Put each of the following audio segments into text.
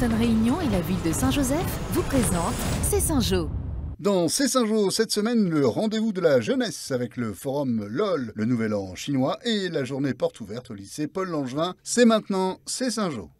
prochaine réunion et la ville de Saint-Joseph vous présente C'est Saint-Jo. Dans C'est Saint-Jo, cette semaine, le rendez-vous de la jeunesse avec le forum LOL, le Nouvel An chinois et la journée porte ouverte au lycée Paul Langevin. C'est maintenant, C'est Saint-Jo.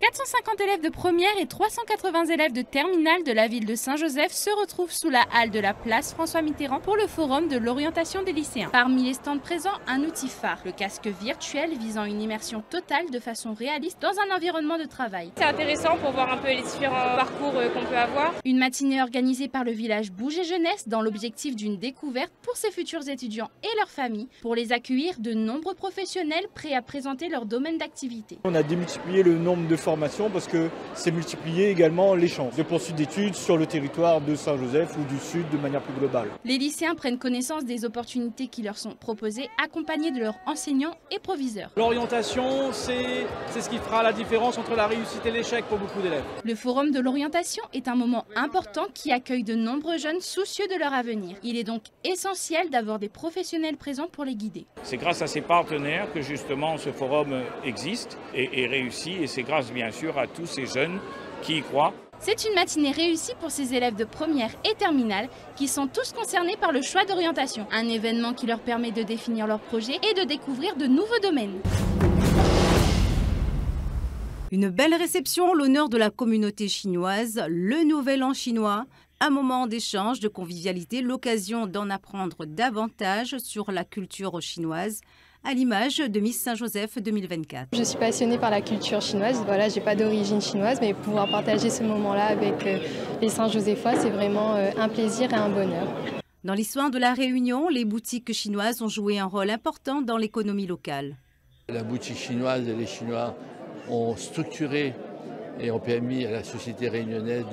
450 élèves de première et 380 élèves de terminale de la ville de Saint-Joseph se retrouvent sous la halle de la place François Mitterrand pour le forum de l'orientation des lycéens. Parmi les stands présents, un outil phare, le casque virtuel visant une immersion totale de façon réaliste dans un environnement de travail. C'est intéressant pour voir un peu les différents parcours qu'on peut avoir. Une matinée organisée par le village Bouger Jeunesse dans l'objectif d'une découverte pour ses futurs étudiants et leurs familles, pour les accueillir de nombreux professionnels prêts à présenter leur domaine d'activité. On a démultiplié le nombre de formations parce que c'est multiplié également les chances de poursuite d'études sur le territoire de Saint-Joseph ou du Sud de manière plus globale. Les lycéens prennent connaissance des opportunités qui leur sont proposées, accompagnés de leurs enseignants et proviseurs. L'orientation, c'est ce qui fera la différence entre la réussite et l'échec pour beaucoup d'élèves. Le forum de l'orientation est un moment important qui accueille de nombreux jeunes soucieux de leur avenir. Il est donc essentiel d'avoir des professionnels présents pour les guider. C'est grâce à ces partenaires que justement ce forum existe et réussit, et c'est grâce bien sûr à tous ces jeunes qui y croient. C'est une matinée réussie pour ces élèves de première et terminale qui sont tous concernés par le choix d'orientation. Un événement qui leur permet de définir leur projet et de découvrir de nouveaux domaines. Une belle réception, l'honneur de la communauté chinoise, le Nouvel An chinois. Un moment d'échange, de convivialité, l'occasion d'en apprendre davantage sur la culture chinoise, à l'image de Miss Saint-Joseph 2024. Je suis passionnée par la culture chinoise. Voilà, j'ai pas d'origine chinoise, mais pouvoir partager ce moment-là avec les Saint-Josephois, c'est vraiment un plaisir et un bonheur. Dans l'histoire de la Réunion, les boutiques chinoises ont joué un rôle important dans l'économie locale. La boutique chinoise et les Chinois ont structuré et ont permis à la société réunionnaise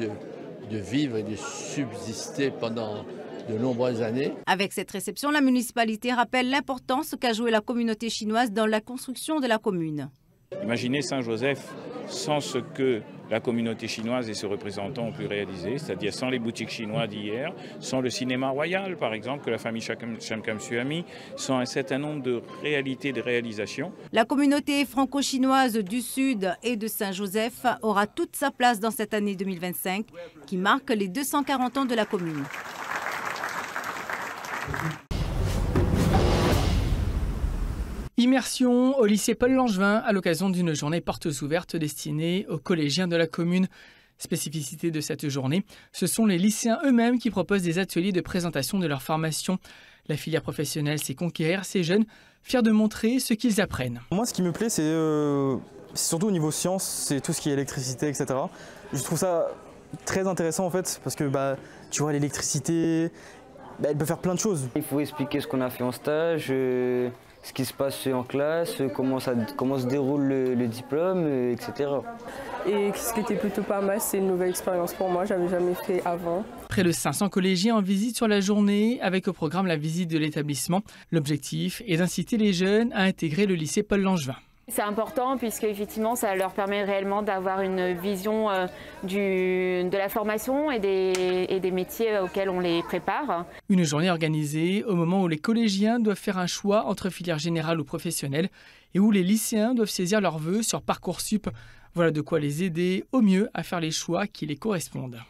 de vivre et de subsister pendant de nombreuses années. Avec cette réception, la municipalité rappelle l'importance qu'a joué la communauté chinoise dans la construction de la commune. Imaginez Saint-Joseph sans ce que la communauté chinoise et ses représentants ont pu réaliser, c'est-à-dire sans les boutiques chinoises d'hier, sans le cinéma royal par exemple que la famille Chamkam-Su a mis, sans un certain nombre de réalités, de réalisations. La communauté franco-chinoise du Sud et de Saint-Joseph aura toute sa place dans cette année 2025 qui marque les 240 ans de la commune. Immersion au lycée Paul Langevin à l'occasion d'une journée portes ouvertes destinée aux collégiens de la commune. Spécificité de cette journée, ce sont les lycéens eux-mêmes qui proposent des ateliers de présentation de leur formation. La filière professionnelle, c'est conquérir ces jeunes, fiers de montrer ce qu'ils apprennent. Moi, ce qui me plaît, c'est surtout au niveau sciences, c'est tout ce qui est électricité, etc. Je trouve ça très intéressant en fait, parce que tu vois, l'électricité, elle peut faire plein de choses. Il faut expliquer ce qu'on a fait en stage, ce qui se passe en classe, comment se déroule le diplôme, etc. Et ce qui était plutôt pas mal, c'est une nouvelle expérience pour moi, j'avais jamais fait avant. Près de 500 collégiens en visite sur la journée, avec au programme la visite de l'établissement. L'objectif est d'inciter les jeunes à intégrer le lycée Paul Langevin. C'est important puisque effectivement ça leur permet réellement d'avoir une vision de la formation et des métiers auxquels on les prépare. Une journée organisée au moment où les collégiens doivent faire un choix entre filière générale ou professionnelle et où les lycéens doivent saisir leurs vœux sur Parcoursup. Voilà de quoi les aider au mieux à faire les choix qui les correspondent.